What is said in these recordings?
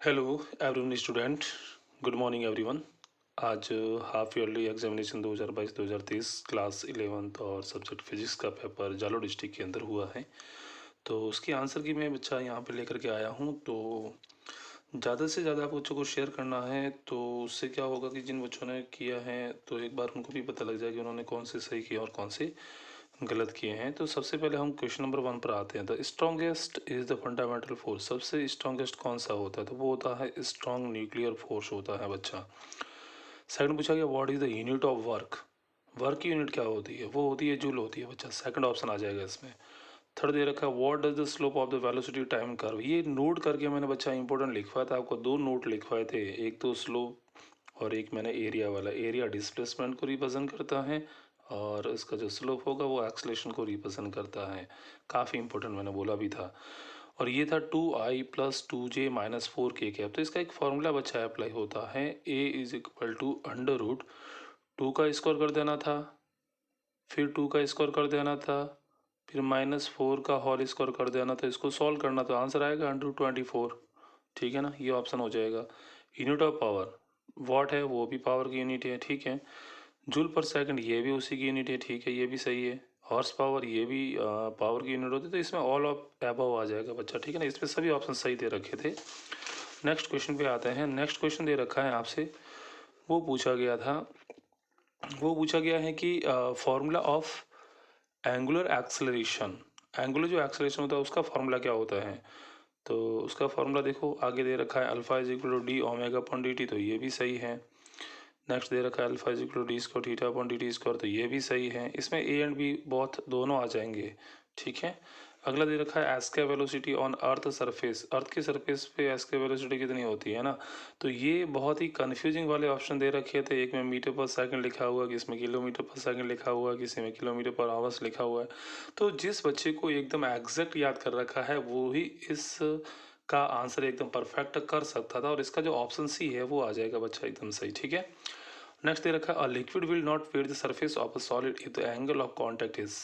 Hello everyone student, good morning everyone. आज half yearly examination 2022-2023 class 11th और subject physics का paper Jalore district के अंदर हुआ है। तो उसकी आंसर की मैं बच्चा यहाँ पे लेकर के आया हूँ। तो ज़्यादा से ज़्यादा आप बच्चों को शेयर करना है, तो उससे क्या होगा कि जिन बच्चों ने किया है तो एक बार उनको भी पता लग जाए कि उन्होंने कौन से सही किए और कौन से गलत किए हैं। तो सबसे पहले हम क्वेश्चन नंबर 1 पर आते हैं। The strongest is the fundamental force. सबसे स्ट्रॉन्गेस्ट कौन सा होता है? तो वो होता है स्ट्रॉन्ग न्यूक्लियर फोर्स होता है बच्चा। सेकंड पूछा गया what is the unit of work. Work की यूनिट क्या होती है? वो होती है जूल होती है बच्चा। सेकंड ऑप्शन आ जाएगा इसमें। थर्ड दे रखा है what does the slope of the velocity time curve. ये नोट करके मैंने बच्चा इंपॉर्टेंट लिखवाया था आपको। दो नोट लिखवाए थे, एक तो स्लोप और एक मैंने एरिया वाला। एरिया डिस्प्लेसमेंट को रिप्रेजेंट करता है और इसका जो स्लोप होगा वो एक्सलेशन को रिप्रेजेंट करता है। काफ़ी इंपॉर्टेंट मैंने बोला भी था। और ये था 2i+2j-4k कैप। तो इसका एक फॉर्मूला बच्चा अप्लाई होता है, a is equal to under root 2 का स्क्वायर कर देना था, फिर 2 का स्क्वायर कर देना था, फिर -4 का होल स्क्वायर कर देना था। इसको सॉल्व करना तो आंसर आएगा √24। ठीक है ना, ये ऑप्शन हो जाएगा। यूनिट ऑफ पावर वॉट है, वो भी पावर की यूनिट है। ठीक है। जूल पर सेकंड ये भी उसी की यूनिट है। ठीक है, ये भी सही है। हॉर्स पावर ये भी पावर की यूनिट होती है। तो इसमें ऑल ऑफ एबव आ जाएगा बच्चा। ठीक है ना, इसमें सभी ऑप्शन सही दे रखे थे। नेक्स्ट क्वेश्चन पे आते हैं। नेक्स्ट क्वेश्चन दे रखा है आपसे, वो पूछा गया था, वो पूछा गया है कि formula of angular acceleration. Angular जो एक्सेलरेशन होता है उसका फॉर्मूला क्या होता है? तो उसका फॉर्मूला देखो आगे दे रखा है, alpha is equal to d omega upon d t. तो ये भी सही है। नेक्स्ट दे रखा है alpha is equal to d square theta upon d t square. तो ये भी सही है। इसमें ए एंड बी बहुत दोनों आ जाएंगे। ठीक है। अगला दे रखा है एस के वेलोसिटी ऑन अर्थ सरफेस। अर्थ की सरफेस पे एस के वेलोसिटी कितनी होती है ना। तो ये बहुत ही कंफ्यूजिंग वाले ऑप्शन दे रखे थे। एक में मीटर पर सेकंड लिखा हुआ, किसी में किलोमीटर पर सेकंड लिखा हुआ, किसी में किलोमीटर पर आवर्स लिखा हुआ है। तो जिस बच्चे को एकदम एग्जैक्ट याद कर रखा है वो ही इस का आंसर एकदम परफेक्ट कर सकता था। और इसका जो ऑप्शन सी है वो आ जाएगा बच्चा एकदम सही। ठीक है। नेक्स्ट दे रखा है a liquid will not fade the surface of a solid if the angle of contact is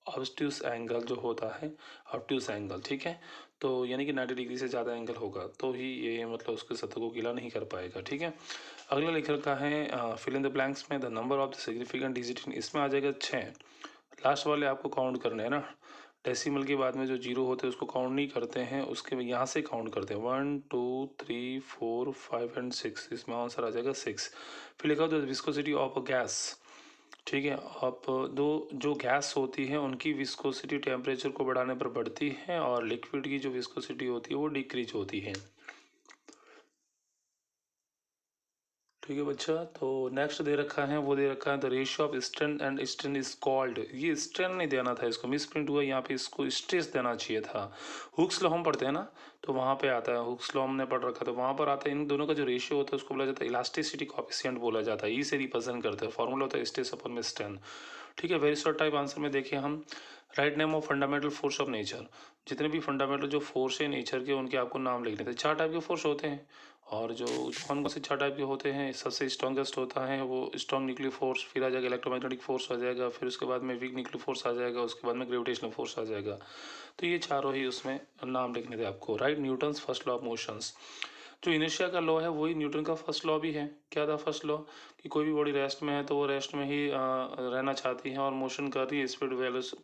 obtuse angle. जो होता है ऑब्ट्यूस एंगल। ठीक है। तो यानी कि 90 डिग्री से ज़्यादा एंगल होगा तो ही ये मतलब उसके सतह को गीला नहीं कर पाएगा। ठीक है। अगला लिख रखा है फिल इन द ब्लैंक्स में the number of the significant digit. इसमें आ जाएगा 6। लास्ट वाले आपको काउंट करने हैं ना। डेसिमल के बाद में जो जीरो होते हैं उसको काउंट नहीं करते हैं, उसके यहाँ से काउंट करते हैं। 1 2 3 4 5 एंड 6। इसमें आंसर आ जाएगा 6। फिर लिखा the viscosity of a gas. ठीक है। अब दो जो गैस होती है उनकी विस्कोसिटी टेम्परेचर को बढ़ाने पर बढ़ती है और लिक्विड की जो विस्कोसिटी होती है वो डिक्रीज होती है। ठीक है बच्चा। तो नेक्स्ट दे रखा है, वो दे रखा है the ratio of strain and strain is called. ये स्ट्रेन नहीं देना था, इसको मिस प्रिंट हुआ यहाँ पे, इसको स्ट्रेस देना चाहिए था। हुक्स लॉ हम पढ़ते हैं ना, तो वहाँ पे आता है हुक्स लॉ हमने पढ़ रखा, तो वहाँ पर आता है इन दोनों का जो रेशियो होता है उसको बोला जाता है इलास्टिसिटी कोएफिशिएंट बोला जाता है। ई से रिप्रेजेंट करते हैं। फॉर्मूला होता है स्ट्रेस अपन में स्ट्रेन। ठीक है। वेरी शॉर्ट टाइप आंसर में देखिए हम, write name of fundamental force of nature. जितने भी फंडामेंटल जो फोर्स है नेचर के उनके आपको नाम लिखने थे। 4 टाइप के फोर्स होते हैं और जो कौन कौन से 4 टाइप के होते हैं, सबसे स्ट्रॉन्गेस्ट होता है वो स्ट्रॉन्ग न्यूक्लियर फोर्स, फिर आ जाएगा इलेक्ट्रोमैग्नेटिक फोर्स आ जाएगा, फिर उसके बाद में वीक न्यूक्लियर फोर्स आ जाएगा, उसके बाद में ग्रेविटेशनल फोर्स आ जाएगा। तो ये चारों ही उसमें नाम लिखने थे आपको। Right Newton's first law of motions. जो इनर्शिया का लॉ है वही न्यूटन का फर्स्ट लॉ भी है। क्या था फर्स्ट लॉ? कि कोई भी बॉडी रेस्ट में है तो वो रेस्ट में ही रहना चाहती है और मोशन कर रही है स्पीड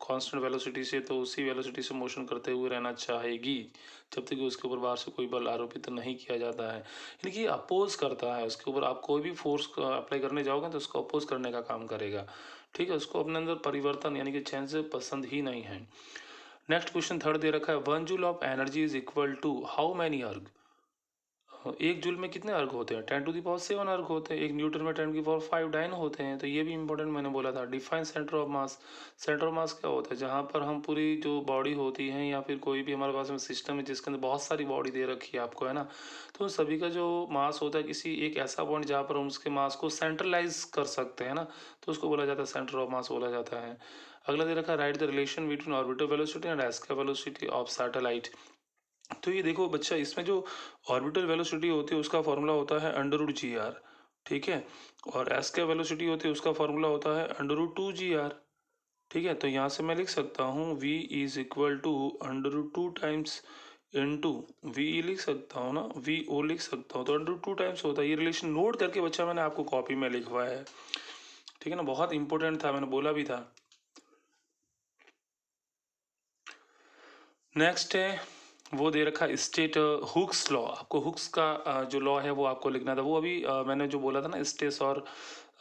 कांस्टेंट वेलोसिटी से, तो उसी वेलोसिटी से मोशन करते हुए रहना चाहेगी जब तक कि उसके ऊपर बाहर से कोई बल आरोपित नहीं किया जाता है। यानी कि अपोज करता है उसके ऊपर। आप कोई भी फोर्स अप्लाई करने जाओगे तो उसको अपोज करने का काम करेगा। ठीक है। उसको अपने अंदर परिवर्तन यानी कि चेंज पसंद ही नहीं है। नेक्स्ट क्वेश्चन थर्ड दे रखा है 1 joule of energy is equal to how many erg. एक जूल में कितने अर्ग होते हैं? 10⁻7 अर्ग होते हैं। एक न्यूटन में 10⁵ डायन होते हैं। तो ये भी इंपॉर्टेंट मैंने बोला था। Define centre of mass. Centre of mass क्या होता है? जहाँ पर हम पूरी जो बॉडी होती है या फिर कोई भी हमारे पास में सिस्टम है जिसके अंदर बहुत सारी बॉडी दे रखी है आपको, है ना, तो उन सभी का जो मास होता है किसी एक ऐसा पॉइंट जहाँ पर हम उसके मास को सेंट्रलाइज कर सकते हैं ना, तो उसको बोला जाता है सेंटर ऑफ मास बोला जाता है। अगला दे रखा है write the relation between orbital velocity and escape velocity of satellite. तो ये देखो बच्चा, इसमें जो ऑर्बिटल वेलोसिटी होती है उसका फॉर्मूला होता है √GR। ठीक है। और एस के वेलोसिटी होती है उसका फॉर्मूला होता है √2GR। ठीक है। तो यहाँ से मैं लिख सकता हूँ v is equal to √2 times into v लिख सकता हूँ ना, वी ओ लिख सकता हूँ, तो अंडर 2 टाइम्स होता है। ये रिलेशन नोट करके बच्चा मैंने आपको कॉपी में लिखवाया है, ठीक है ना, बहुत इंपॉर्टेंट था, मैंने बोला भी था। नेक्स्ट है वो दे रखा स्टेट हुक्स लॉ। आपको हुक्स का जो लॉ है वो आपको लिखना था। वो अभी मैंने जो बोला था ना, स्ट्रेस और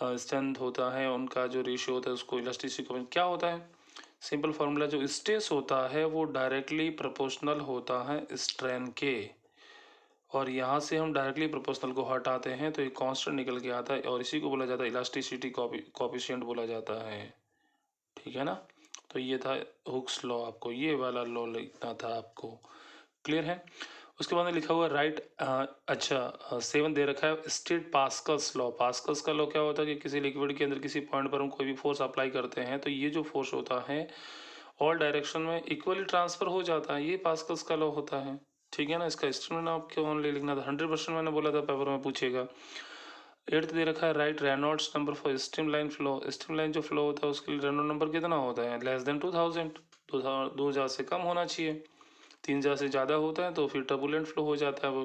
स्ट्रेंथ होता है, उनका जो रेशियो होता है उसको इलास्टिसिटी को क्या होता है, सिंपल फार्मूला, जो स्ट्रेस होता है वो डायरेक्टली प्रोपोर्शनल होता है स्ट्रेन के, और यहाँ से हम डायरेक्टली प्रोपोर्शनल को हटाते हैं तो एक कांस्टेंट निकल के आता है, और इसी को बोला जाता है इलास्टिसिटी कोएफिशिएंट बोला जाता है, ठीक है ना। तो ये था हुक्स लॉ, आपको ये वाला लॉ लिखना था आपको, क्लियर है। उसके बाद में लिखा हुआ राइट, अच्छा 7 दे रखा है स्टेट पास्कल्स लॉ। पास्कल्स का लॉ क्या होता है कि किसी लिक्विड के अंदर किसी पॉइंट पर हम कोई भी फोर्स अप्लाई करते हैं तो ये जो फोर्स होता है ऑल डायरेक्शन में इक्वली ट्रांसफर हो जाता है, ये पास्कल्स का लॉ होता है, ठीक है ना। इसका स्टेटमेंट आपको ओनली लिखना था, 100% मैंने बोला था पेपर में पूछेगा। 8 दे रखा है right Reynolds number for streamline flow. Streamline जो फ्लो होता है उसके लिए रेनॉल्ड नंबर कितना होता है, लेस देन 2000, 2000 से कम होना चाहिए, 3000 से ज़्यादा होता है तो फिर टर्बुलेंट फ्लो हो जाता है वो,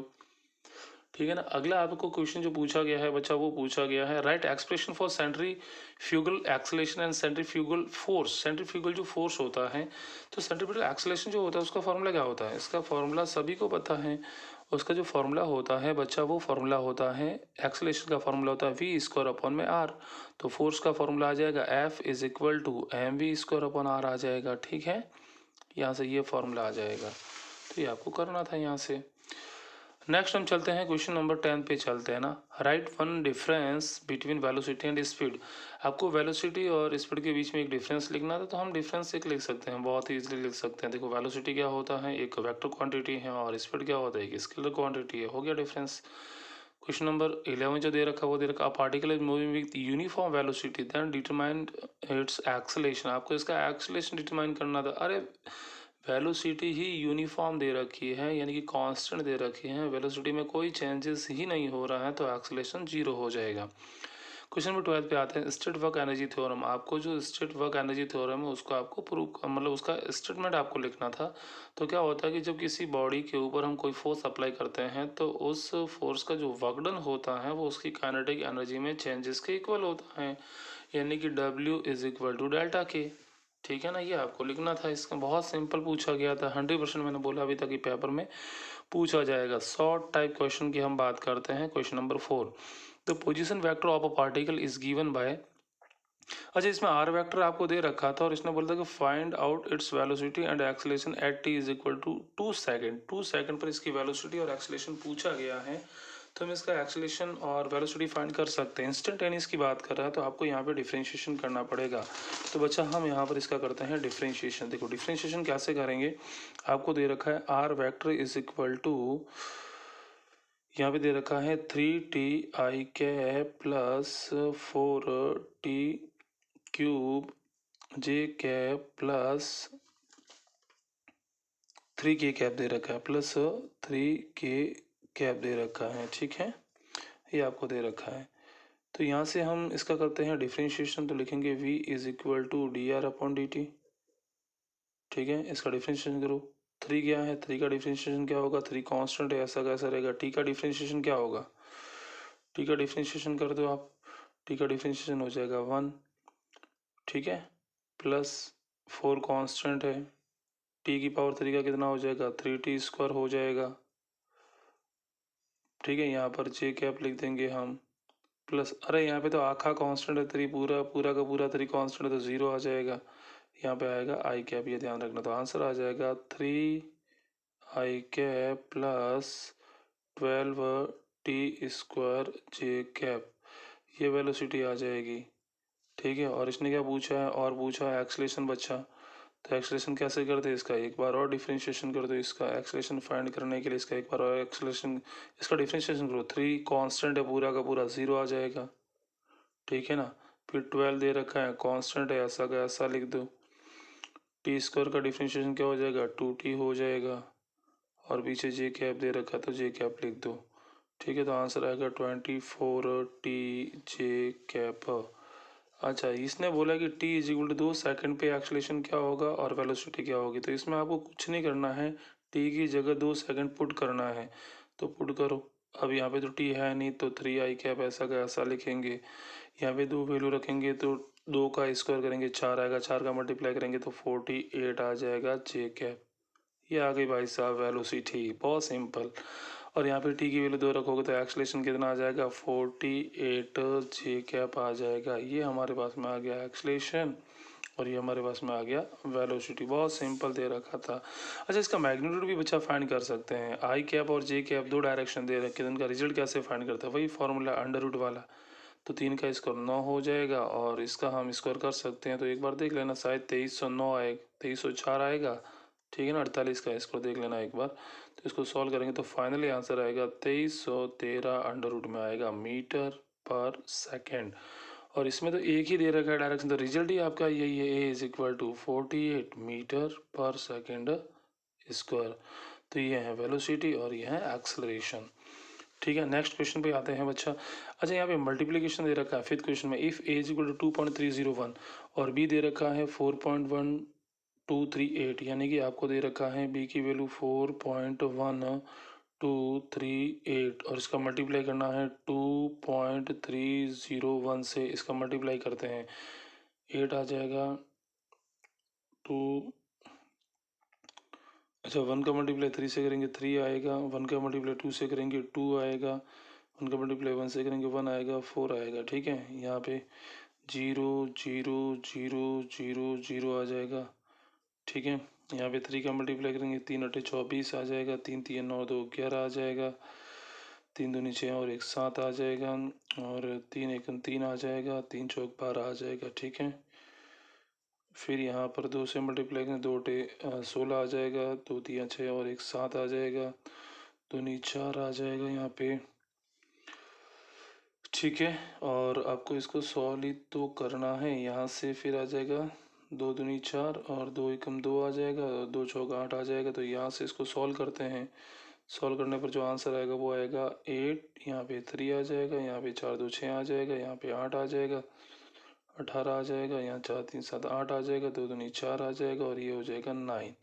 ठीक है ना। अगला आपको क्वेश्चन जो पूछा गया है बच्चा, वो पूछा गया है right expression for centrifugal acceleration and centrifugal force. Centrifugal जो फोर्स होता है, तो सेंट्रीफ्यूगल एक्सेलेरेशन जो होता है उसका फॉर्मूला क्या होता है, इसका फॉर्मूला सभी को पता है। उसका जो फॉर्मूला होता है बच्चा, वो फॉर्मूला होता है, एक्सेलेरेशन का फॉर्मूला होता है वी स्क्वायर अपॉन में आर, तो फोर्स का फॉर्मूला आ जाएगा F is equal to m v square upon r आ जाएगा, ठीक है। यहाँ से ये फॉर्मूला आ जाएगा, तो ये आपको करना था यहाँ से। नेक्स्ट हम चलते हैं क्वेश्चन नंबर 10 पे चलते हैं ना। Right one difference between velocity and speed. आपको वेलोसिटी और स्पीड के बीच में एक डिफरेंस लिखना था, तो हम डिफरेंस एक लिख सकते हैं, बहुत ही इजीली लिख सकते हैं। देखो वेलोसिटी क्या होता है, एक वेक्टर क्वांटिटी है, और स्पीड क्या होता है, एक स्केलर क्वांटिटी है, हो गया डिफरेंस। क्वेश्चन नंबर 11 जो दे रखा है वो दे रखा, a particle is moving with uniform velocity then determine its acceleration. आपको इसका एक्सेलेरेशन डिटरमाइन करना था। अरे वेलोसिटी ही यूनिफॉर्म दे रखी है, यानी कि कांस्टेंट दे रखी है, वेलोसिटी में कोई चेंजेस ही नहीं हो रहा है, तो एक्सेलेरेशन 0 हो जाएगा। क्वेश्चन नंबर 12 पे आते हैं स्टेट वर्क एनर्जी थ्योरम। आपको जो स्टेट वर्क एनर्जी थ्योरम है उसको आपको प्रूव, मतलब उसका स्टेटमेंट आपको लिखना था। तो क्या होता है कि जब किसी बॉडी के ऊपर हम कोई फोर्स अप्लाई करते हैं तो उस फोर्स का जो वर्क डन होता है वो उसकी काइनेटिक एनर्जी में चेंजेस के इक्वल होता है, यानी कि W is equal to delta k, ठीक है ना। ये आपको लिखना था, इसका बहुत सिंपल पूछा गया था, 100% मैंने बोला अभी तक कि पेपर में पूछा जाएगा। शॉर्ट टाइप क्वेश्चन की हम बात करते हैं। Question number 4, the position vector of a particle is given by. अच्छा, इसमें आर वेक्टर आपको दे रखा था और इसने बोला था कि find out its velocity and acceleration at t is equal to 2 second. 2 second पर इसकी वेलोसिटी और एक्सेलेरेशन पूछा गया है, तो हम इसका एक्सेलेरेशन और वेलोसिटी फाइंड कर सकते हैं। इंस्टेंटेनियस की बात कर रहा है तो आपको यहाँ पे डिफरेंशिएशन करना पड़ेगा। तो बच्चा हम यहाँ पर इसका करते हैं डिफरेंशिएशन। देखो डिफरेंशिएशन कैसे करेंगे, आपको दे रखा है r vector is equal to, यहाँ पे दे रखा है 3ti plus 4t cube j cap plus 3k दे रखा है, प्लस 3k दे रखा है, ठीक है, ये आपको दे रखा है। तो यहाँ से हम इसका करते हैं डिफरेंशिएशन, तो लिखेंगे v is equal to d r upon d t, ठीक है। इसका डिफरेंशिएशन करो, 3 क्या है, 3 का डिफरेंशिएशन क्या होगा, 3 कांस्टेंट है, ऐसा कैसा रहेगा। t का डिफरेंशिएशन क्या होगा, t का डिफरेंशिएशन कर दो आप, t का डिफरेंशिएशन हो जाएगा 1, ठीक है, प्लस 4 कांस्टेंट है, t की पावर 3 का कितना हो जाएगा, 3t स्क्वायर हो जाएगा, ठीक है। यहाँ पर जे कैप लिख देंगे हम, प्लस, अरे यहाँ पे तो आखा कांस्टेंट है 3, पूरा पूरा का पूरा 3 कांस्टेंट है तो 0 आ जाएगा। यहाँ पे आएगा आई कैप, ये ध्यान रखना। तो आंसर आ जाएगा 3 कैप प्लस 12t स्क्वायर जे कैप, ये वेलोसिटी आ जाएगी, ठीक है। और इसने क्या पूछा है, और पूछा है एक्सेलेरेशन बच्चा, तो एक्सेलेरेशन कैसे करते हैं, इसका एक बार और डिफरेंशिएशन कर दो। इसका एक्सेलेरेशन फाइंड करने के लिए इसका एक बार और एक्सेलेरेशन, इसका डिफरेंशिएशन करो, 3 कांस्टेंट है पूरा का पूरा 0 आ जाएगा, ठीक है ना। फिर 12 दे रखा है, कांस्टेंट है, ऐसा का ऐसा लिख दो। टी स्क्वायर का डिफरेंशिएशन क्या हो जाएगा, 2t हो जाएगा, और पीछे जे कैप दे रखा है तो जे कैप लिख दो, ठीक है। तो आंसर आएगा 24t जे कैप। अच्छा, इसने बोला कि t is equal to 2 second पे एक्सेलेरेशन क्या होगा और वेलोसिटी क्या होगी, तो इसमें आपको कुछ नहीं करना है, टी की जगह 2 सेकंड पुट करना है तो पुट करो। अब यहाँ पे तो टी है नहीं तो 3i कैप ऐसा का ऐसा लिखेंगे। यहाँ पे 2 वैल्यू रखेंगे तो 2 का स्क्वायर करेंगे 4 आएगा, 4 का मल्टीप्लाई करेंगे तो 48 आ जाएगा जे कैप। ये आ गई भाई साहब वेलोसिटी, बहुत सिंपल। और यहाँ पे टी की वैल्यू 2 रखोगे तो एक्सलेशन कितना आ जाएगा 48 जे कैप आ जाएगा। ये हमारे पास में आ गया एक्सलेशन और ये हमारे पास में आ गया वेलोसिटी, बहुत सिंपल दे रखा था। अच्छा, इसका मैग्नीट्यूड भी बच्चा फाइंड कर सकते हैं। आई कैप और जे कैप 2 डायरेक्शन दे रखे हैं, उनका रिजल्ट कैसे फाइंड करते हैं, वही फॉर्मूला अंडर रूट वाला। तो 3 का स्क्वायर 9 हो जाएगा और इसका हम स्क्वायर कर सकते हैं। तो एक बार देख लेना, शायद 2309 आएगा, 2304 आएगा, ठीक है ना। 48 का स्क्वायर देख लेना एक बार। तो इसको सॉल्व करेंगे तो फाइनली आंसर आएगा 2313 अंडर रूट में आएगा मीटर पर सेकेंड। और इसमें तो एक ही दे रखा है डायरेक्शन, तो रिजल्ट ही आपका यही है, ए इज इक्वल टू 48 मीटर पर सेकेंड स्क्वायर। तो ये है वेलोसिटी और ये है एक्सलरेशन, ठीक है। नेक्स्ट क्वेश्चन पे आते हैं बच्चा। अच्छा, यहाँ पे मल्टीप्लिकेशन दे रखा है फिफ्थ क्वेश्चन में, if a is equal to 2.301 और बी दे रखा है 4.1238, यानी कि आपको दे रखा है बी की वैल्यू 4.1238 और इसका मल्टीप्लाई करना है 2.301 से। इसका मल्टीप्लाई करते हैं 8 आ जाएगा, 2, अच्छा 1 का मल्टीप्लाई 3 से करेंगे 3 आएगा, 1 का मल्टीप्लाई 2 से करेंगे 2 आएगा, 1 का मल्टीप्लाई 1 से करेंगे 1 आएगा, 4 आएगा, ठीक है। यहाँ पे 0 0 0 0 0 आ जाएगा, ठीक है। यहाँ पे 3 का मल्टीप्लाई करेंगे 3 अठे 24 आ जाएगा, 3 3 9 2 11 आ जाएगा, 3 दूनी 6 और 1 7 आ जाएगा, और 3 1 3 आ जाएगा, 3 चौक 12 आ जाएगा, ठीक है। फिर यहाँ पर 2 से मल्टीप्लाई करें 2 अठे 16 आ जाएगा, 2 3 6 और 1 7 आ जाएगा, 2 नी 4 आ जाएगा यहाँ पे, ठीक है। और आपको इसको सॉल्व ही तो करना है। यहाँ से फिर आ जाएगा 2 दूनी 4 और 2 एकम 2 आ जाएगा, 2 चौक 8 आ जाएगा। तो यहाँ से इसको सॉल्व करते हैं। सॉल्व करने पर जो आंसर आएगा वो आएगा 8, यहाँ पे 3 आ जाएगा, यहाँ पे 4 2 6 आ जाएगा, यहाँ पे 8 आ जाएगा, 18 आ जाएगा, यहाँ 4 3 7 8 आ जाएगा, 2 दूनी 4 आ जाएगा और ये हो जाएगा 9।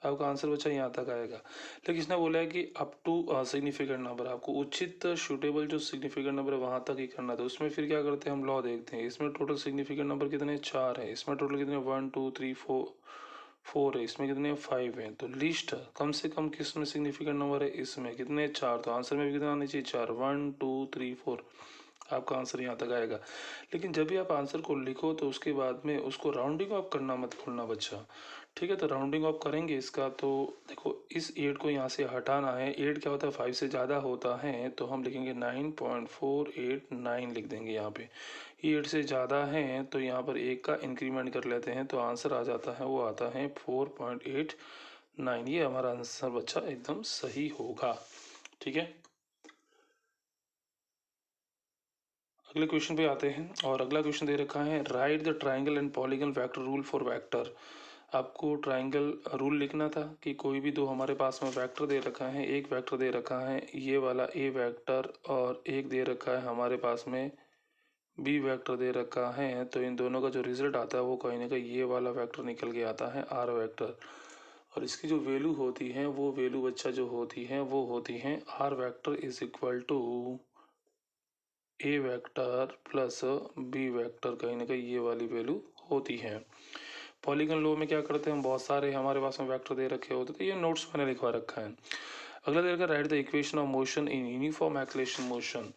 आपका आंसर बच्चा यहाँ तक आएगा। लेकिन इसने बोला है कि अप टू सिग्निफिकेंट नंबर, आपको उचित सूटेबल जो सिग्निफिकेंट नंबर है वहाँ तक ही करना था। उसमें फिर क्या करते हैं हम, लॉ देखते हैं। इसमें टोटल सिग्निफिकेंट नंबर कितने 4 है, इसमें टोटल कितने 1 2 3 4 है, इसमें कितने 5 हैं। तो लिस्ट कम से कम किस में सिग्निफिकेंट नंबर है, इसमें कितने 4। तो आंसर में भी कितना आना चाहिए 4, 1 2 3 4। आपका आंसर यहाँ तक आएगा। लेकिन जब भी आप आंसर को लिखो तो उसके बाद में उसको राउंडिंग ऑफ करना मत भूलना बच्चा, ठीक है। तो राउंडिंग ऑफ करेंगे इसका, तो देखो इस 8 को यहाँ से हटाना है। 8 क्या होता है 5 से ज़्यादा होता है, तो हम लिखेंगे 9.489 लिख देंगे यहाँ पे। ये 8 से ज़्यादा है तो यहाँ पर 1 का इंक्रीमेंट कर लेते हैं, तो आंसर आ जाता है, वो आता है 4.89। ये हमारा आंसर बच्चा एकदम सही होगा, ठीक है। अगले क्वेश्चन पे आते हैं और अगला क्वेश्चन दे रखा है, write the triangle and polygon vector rule for vector. आपको ट्राइंगल रूल लिखना था कि कोई भी दो हमारे पास में वेक्टर दे रखा है, एक वेक्टर दे रखा है ये वाला ए वेक्टर और एक दे रखा है हमारे पास में बी वेक्टर दे रखा है। तो इन दोनों का जो रिजल्ट आता है वो कहीं ना कहीं ये वाला वेक्टर निकल के आता है आर वेक्टर। और इसकी जो वैल्यू होती है वो वैल्यू बच्चा जो होती है वो होती है r vector is equal to a vector plus b vector, कहीं ना कहीं ये वाली वैल्यू होती है। पॉलीगन लॉ में क्या करते हैं हम, बहुत सारे हमारे पास में वेक्टर दे रखे होते हैं, तो ये नोट्स मैंने लिखवा रखा है। अगला दे रखा है, write the equation of motion in uniform acceleration motion.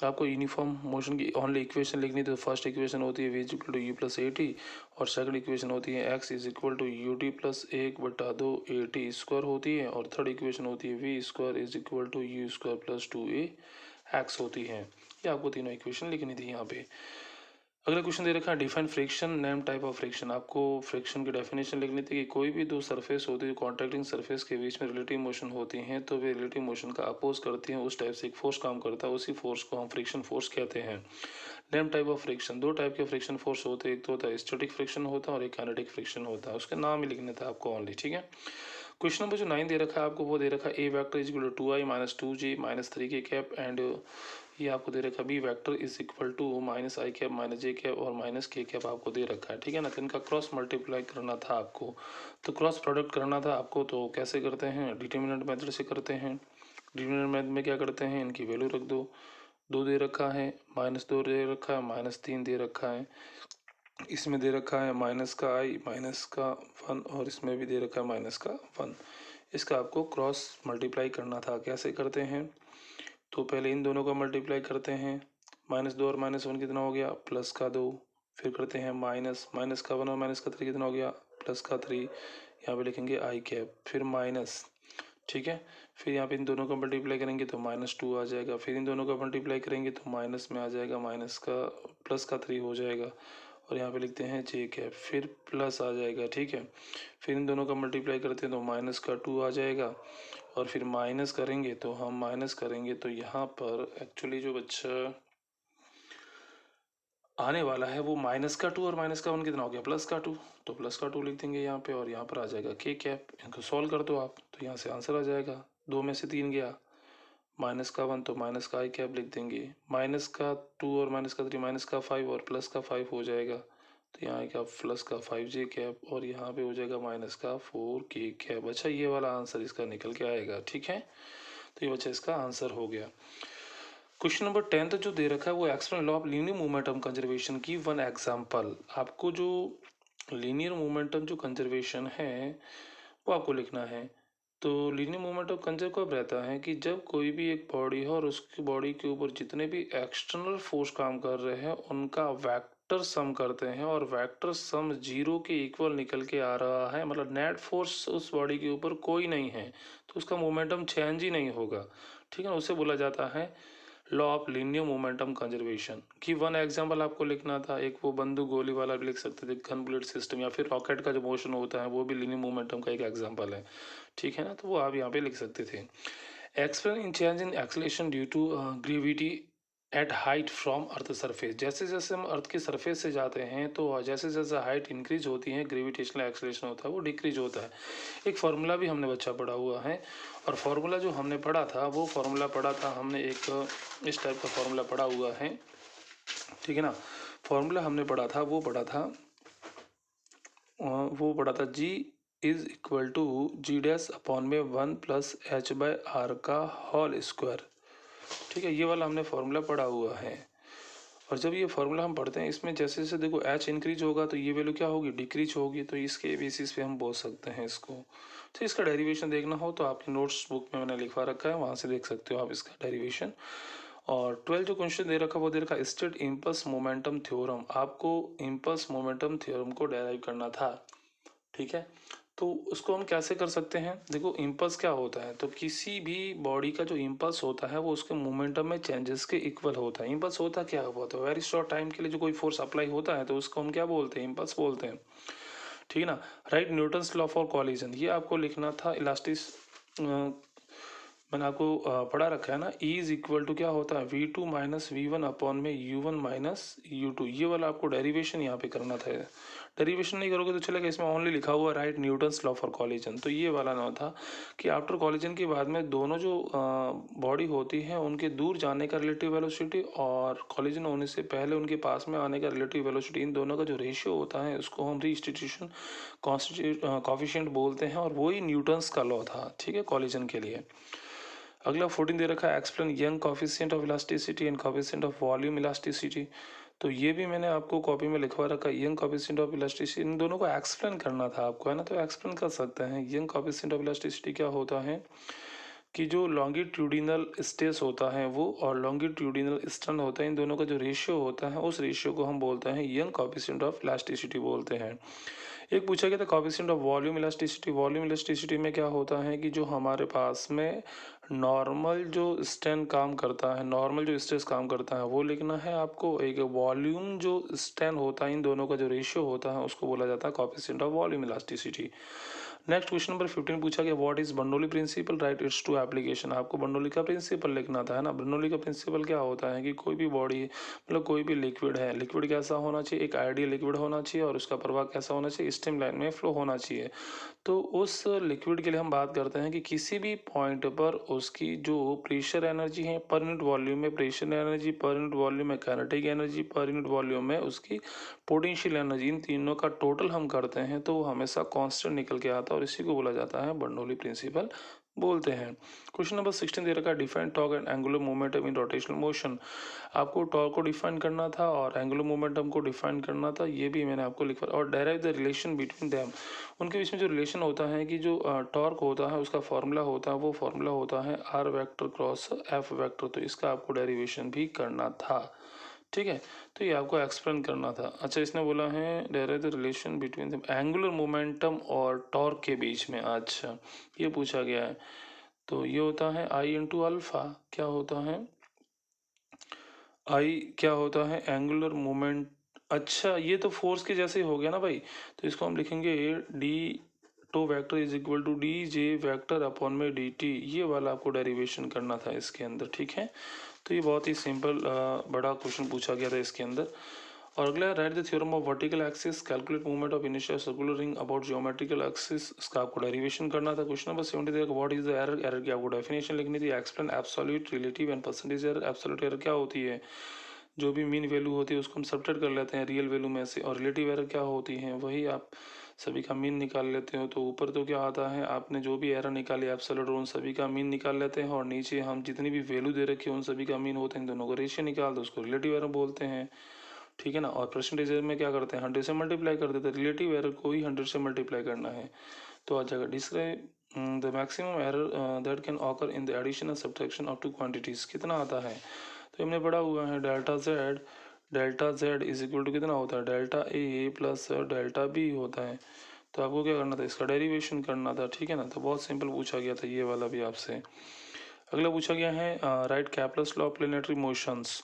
आपको यूनिफॉर्म मोशन की ओनली इक्वेशन लिखनी, तो फर्स्ट इक्वेशन होती है v is equal to u plus a t, और सेकंड इक्वेशन होती है x is equal to u t plus 1/2 a t square होती है, और थर्ड इक्वेशन होती है v square is equal to u square plus 2a x होती है। ये आपको तीनों इक्वेशन लिखनी थी यहाँ पे। अगला क्वेश्चन दे रखा है, define friction name type of friction. आपको फ्रिक्शन की डेफिनेशन लिखनी थी कि कोई भी दो सरफेस होती है, कॉन्ट्रैक्टिंग सरफेस के बीच में रिलेटिव मोशन होती हैं, तो वे रिलेटिव मोशन का अपोज करती हैं, उस टाइप से एक फोर्स काम करता है, उसी फोर्स को हम फ्रिक्शन फोर्स कहते हैं। नेम टाइप ऑफ फ्रिक्शन, दो टाइप के फ्रिक्शन फोर्स होते हैं, एक तो होता है स्टैटिक फ्रिक्शन होता है और एक काइनेटिक फ्रिक्शन होता है। उसके नाम ही लिखने था आपको ओनली, ठीक है। क्वेश्चन नंबर जो 9 दे रखा है आपको, वो दे रखा है A vector is equal to 2i minus 2j minus 3k cap and ये आपको दे रखा B vector is equal to minus i cap minus j cap और माइनस के कैप आपको दे रखा है, ठीक है ना। तो इनका क्रॉस मल्टीप्लाई करना था आपको, तो क्रॉस प्रोडक्ट करना था आपको। तो कैसे करते हैं, डिटर्मिनेंट मेथड से करते हैं। डिटर्मिनेंट मेथड में क्या करते हैं, इनकी वैल्यू रख दो। 2 दे रखा है, -2 दे रखा है, -3 दे रखा है, इसमें दे रखा है माइनस का आई माइनस का 1 और इसमें भी दे रखा है माइनस का 1। इसका आपको क्रॉस मल्टीप्लाई करना था। कैसे करते हैं, तो पहले इन दोनों का मल्टीप्लाई करते हैं। -2 और -1 कितना हो गया, +2। फिर करते हैं माइनस का 1 और माइनस का 3 कितना हो गया, +3। यहाँ पे लिखेंगे आई कैप, फिर माइनस, ठीक है। फिर यहाँ पे इन दोनों का मल्टीप्लाई करेंगे तो -2 आ जाएगा। फिर इन दोनों का मल्टीप्लाई करेंगे तो माइनस में आ जाएगा, माइनस का +3 हो जाएगा। और यहाँ पे लिखते हैं जे कैप, फिर प्लस आ जाएगा, ठीक है। फिर इन दोनों का मल्टीप्लाई करते हैं तो -2 आ जाएगा। और फिर माइनस करेंगे तो हम माइनस करेंगे तो यहाँ पर एक्चुअली जो बच्चा आने वाला है वो -2 और -1 कितना हो गया, +2। तो +2 लिख देंगे यहाँ पे और यहाँ पर आ जाएगा के कैप। इनको सॉल्व कर दो आप तो यहाँ से आंसर आ जाएगा। 2 में से 3 गया, -1 तो माइनस का आई कैप लिख देंगे, -2 और -3 -5 और +5 हो जाएगा। तो यहाँ आएगा +5 जे कैप और यहाँ पे हो जाएगा -4 के कैप। अच्छा ये वाला आंसर इसका निकल के आएगा, ठीक है। तो ये बच्चा इसका आंसर हो गया। क्वेश्चन नंबर 10 जो दे रखा है वो explain law of linear momentum conservation की वन एग्जांपल। आपको जो लीनियर मोमेंटम जो कंजर्वेशन है वो आपको लिखना है। तो लीनियर मोमेंटम कंजर्व कब रहता है कि जब कोई भी एक बॉडी है और उसकी बॉडी के ऊपर जितने भी एक्सटर्नल फोर्स काम कर रहे हैं उनका वेक्टर सम करते हैं और वेक्टर सम 0 के इक्वल निकल के आ रहा है, मतलब नेट फोर्स उस बॉडी के ऊपर कोई नहीं है तो उसका मोमेंटम चेंज ही नहीं होगा, ठीक है। उसे बोला जाता है law of linear momentum conservation की वन एग्जांपल आपको लिखना था। एक वो बंदूक गोली वाला भी लिख सकते थे, गन बुलेट सिस्टम, या फिर रॉकेट का जो मोशन होता है वो भी लीनियर मोमेंटम का एक एग्जांपल है, ठीक है ना। तो वो आप यहाँ पे लिख सकते थे। Explain in change in acceleration due to gravity at height from earth surface. जैसे जैसे हम अर्थ के सरफेस से जाते हैं तो जैसे जैसे हाइट इंक्रीज होती है ग्रेविटेशनल एक्सलेशन होता है वो डिक्रीज होता है। एक फार्मूला भी हमने बच्चा पढ़ा हुआ है और फार्मूला जो हमने पढ़ा था वो फार्मूला पढ़ा था हमने एक इस टाइप का फार्मूला पढ़ा हुआ है, ठीक है ना। फार्मूला हमने पढ़ा था वो पढ़ा था g is equal to g dash upon में 1 + h/r का होल स्क्वायर, ठीक है। ये वाला हमने फार्मूला पढ़ा हुआ है। और जब ये फार्मूला हम पढ़ते हैं इसमें जैसे जैसे देखो h इंक्रीज होगा तो ये वैल्यू क्या होगी, डिक्रीज होगी। तो इसके बेसिस पे हम बोल सकते हैं इसको। तो इसका डेरिवेशन देखना हो तो आपकी नोट्स बुक में मैंने लिखवा रखा है, वहाँ से देख सकते हो आप इसका डेरिवेशन। और 12 जो क्वेश्चन दे रखा वो दे रखा स्टेट इम्पल्स मोमेंटम थ्योरम। आपको इम्पल्स मोमेंटम थ्योरम को डेराइव करना था, ठीक है। तो उसको हम कैसे कर सकते हैं, देखो इम्पल्स क्या होता है, तो किसी भी बॉडी का जो इम्पल्स होता है वो उसके मोमेंटम में चेंजेस के इक्वल होता है। इम्पल्स होता क्या होता है, वेरी शॉर्ट टाइम के लिए जो कोई फोर्स अप्लाई होता है तो उसको हम क्या बोलते हैं, इम्पल्स बोलते हैं, ठीक है ना। Right Newton's law for collision, ये आपको लिखना था। इलास्टिस मैंने आपको पढ़ा रखा है ना, E इज इक्वल टू क्या होता है, V2 - V1 अपॉन में U1 - U2। ये वाला आपको डेरिवेशन यहाँ पे करना था। डेरिवेशन नहीं करोगे तो चलेगा, इसमें ओनली लिखा हुआ right Newton's law for collision. तो ये वाला ना था कि आफ्टर कॉलिजन के बाद में दोनों जो बॉडी होती है उनके दूर जाने का रिलेटिव वेलोसिटी और कॉलिजन होने से पहले उनके पास में आने का रिलेटिव वेलोसिटी, इन दोनों का जो रेशियो होता है उसको हम रीइंस्टीट्यूशन कॉफिशिएंट बोलते हैं और वही न्यूटन्स का लॉ था, ठीक है, कॉलिजन के लिए। अगला 14 दे रखा है explain young coefficient of elasticity and coefficient of volume elasticity. तो ये भी मैंने आपको कॉपी में लिखवा रखा है, यंग कॉफिशिएंट ऑफ इलास्टिसिटी, इन दोनों को एक्सप्लेन करना था आपको, है ना। तो एक्सप्लेन कर सकते हैं। यंग कॉफिशिएंट ऑफ इलास्टिसिटी क्या होता है कि जो लॉन्गिट्यूडिनल स्ट्रेस होता है वो और लॉन्गिट्यूडिनल स्ट्रेन होता है, इन दोनों का जो रेशियो होता है उस रेशियो को हम बोलते हैं यंग कॉफिशिएंट ऑफ इलास्टिसिटी बोलते हैं। एक पूछा गया था coefficient of volume elasticity. Volume elasticity में क्या होता है कि जो हमारे पास में नॉर्मल जो स्ट्रेन काम करता है, नॉर्मल जो स्ट्रेस काम करता है वो लिखना है आपको। एक वॉल्यूम जो स्ट्रेन होता है, इन दोनों का जो रेशियो होता है उसको बोला जाता है coefficient of volume elasticity. Next question number 15 पूछा गया what is Bernoulli principle, right its two application. आपको बर्नौली का प्रिंसिपल लिखना था, है ना। बर्नौली का प्रिंसिपल क्या होता है कि कोई भी बॉडी मतलब कोई भी लिक्विड है, लिक्विड कैसा होना चाहिए, एक आइडियल लिक्विड होना चाहिए और उसका प्रवाह कैसा होना चाहिए, स्ट्रीम लाइन में फ्लो होना चाहिए। तो उस लिक्विड के लिए हम बात करते हैं कि किसी भी पॉइंट पर उसकी जो प्रेशर एनर्जी है पर यूनिट वॉल्यूम में, प्रेशर एनर्जी पर यूनिट वॉल्यूम में, काइनेटिक एनर्जी पर यूनिट वॉल्यूम में, उसकी पोटेंशियल एनर्जी, इन तीनों का टोटल हम करते हैं तो वो हमेशा कांस्टेंट निकल के आता है और इसी को बोला जाता है बर्नौली प्रिंसिपल बोलते हैं। क्वेश्चन नंबर 16 दे रखा है, define torque and angular momentum in rotational motion. आपको टॉर्क को डिफाइन करना था और एंगुलर मोमेंटम को डिफाइन करना था, ये भी मैंने आपको लिखा। और derive the relation between them, उनके बीच में जो रिलेशन होता है कि जो टॉर्क होता है उसका फॉर्मूला होता है, वो फॉर्मूला होता है r vector cross f vector, तो इसका आपको डेरिवेशन भी करना था। ठीक है, तो ये आपको एक्सप्लेन करना था। अच्छा, इसने बोला है derive the relation between the angular momentum और टॉर्क के बीच में। अच्छा, ये पूछा गया है, तो ये होता है आई इंटू अल्फा। क्या होता है आई, क्या होता है एंगुलर मोमेंट। अच्छा, ये तो फोर्स के जैसे ही हो गया ना भाई, तो इसको हम लिखेंगे d tau vector is equal to d j vector upon में डी टी। ये वाला आपको डेरिवेशन करना था इसके अंदर। ठीक है, तो ये बहुत ही सिंपल बड़ा क्वेश्चन पूछा गया था इसके अंदर। और अगला, right the theorem of vertical axis, calculate movement of initial circular ring about geometrical axis, इसका आपको डेरिवेशन करना था। Question number 70 what is the error, error की आपको डेफिनेशन लिखनी थी। Explain absolute, relative and percentage error. Absolute error क्या होती है, जो भी मीन वैल्यू होती है उसको हम सबट्रैक्ट कर लेते हैं रियल वैल्यू में से। और रिलेटिव एरर क्या होती है, वही आप सभी का मीन निकाल लेते हो। तो ऊपर तो क्या आता है, आपने जो भी एरर निकाली एब्सोल्यूट, उन सभी का मीन निकाल लेते हैं, और नीचे हम जितनी भी वैल्यू दे रखी है उन सभी का मीन होते हैं, दोनों का रेशियो निकाल दो, उसको रिलेटिव एरर बोलते हैं। ठीक है ना। और परसेंटेज एरर में क्या करते हैं, 100 से मल्टीप्लाई कर देते हैं, रिलेटिव एरर को ही 100 से मल्टीप्लाई करना है। तो आ जाएगा describe the maximum error that can occur in the addition and subtraction of two quantities. कितना आता है, तो हमने पढ़ा हुआ है delta z is equal to कितना होता है, delta a plus delta b होता है। तो आपको क्या करना था, इसका डेरिवेशन करना था। ठीक है ना, तो बहुत सिंपल पूछा गया था ये वाला भी आपसे। अगला पूछा गया है, right Kepler's law of planetary motions,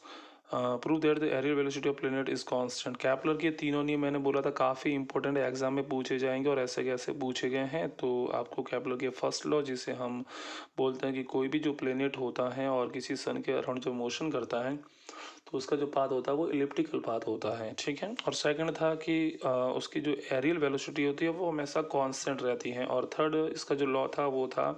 prove that the areal velocity of planet is constant. कैपलर के तीनों नियम मैंने बोला था काफ़ी इंपॉर्टेंट एग्जाम में पूछे जाएंगे और ऐसे कैसे पूछे गए हैं। तो आपको कैपलर के फर्स्ट लॉ, जिसे हम बोलते हैं कि कोई भी जो प्लेनेट होता है और किसी सन के अराउंड जो मोशन करता है तो उसका जो पाथ होता है वो इलिप्टिकल पाथ होता है। ठीक है, और सेकंड था कि उसकी जो एरियल वेलोसिटी होती है वो हमेशा कांस्टेंट रहती है। और थर्ड इसका जो लॉ था वो था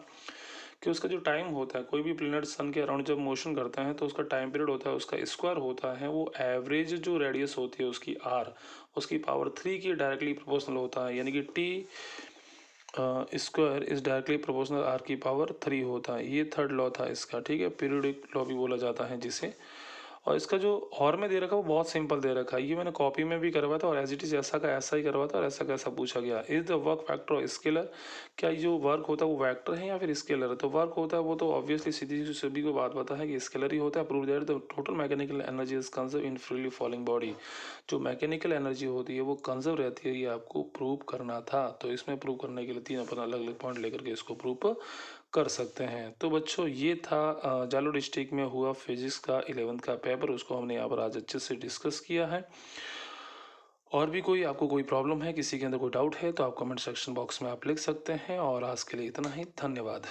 कि उसका जो टाइम होता है, कोई भी प्लेनेट सन के अराउंड जब मोशन करता है तो उसका टाइम पीरियड होता है, उसका स्क्वायर होता है, वो एवरेज जो रेडियस होती है उसकी आर, उसकी पावर 3 की डायरेक्टली प्रोपोर्शनल होता है। यानी कि t square is directly proportional r की पावर 3 होता है। ये थर्ड लॉ था इसका। ठीक है, पीरियोडिक लॉ भी बोला जाता है जिसे। और इसका जो और में दे रखा है वो बहुत सिंपल दे रखा है, ये मैंने कॉपी में भी करवाया था और एज इट इज ऐसा का ऐसा ही करवाया था और ऐसा कैसा पूछा गया। Is the work factor scalar, क्या ये जो वर्क होता है वो वेक्टर है या फिर स्केलर है। तो वर्क होता है वो तो ऑब्वियसली सीधी सभी को बात पता है कि स्केलर ही होता है। Prove that the total mechanical energy is conserve in freely falling body, जो मैकेनिकल एनर्जी होती है वो कंजर्व रहती है, ये आपको प्रूव करना था। तो इसमें प्रूव करने के लिए 3 अपन अलग अलग पॉइंट लेकर के इसको प्रूव कर सकते हैं। तो बच्चों ये था जालो डिस्ट्रिक्ट में हुआ फिजिक्स का 11th का पेपर, उसको हमने यहाँ पर आज अच्छे से डिस्कस किया है। और भी कोई आपको कोई प्रॉब्लम है, किसी के अंदर कोई डाउट है तो आप कमेंट सेक्शन बॉक्स में आप लिख सकते हैं। और आज के लिए इतना ही, धन्यवाद।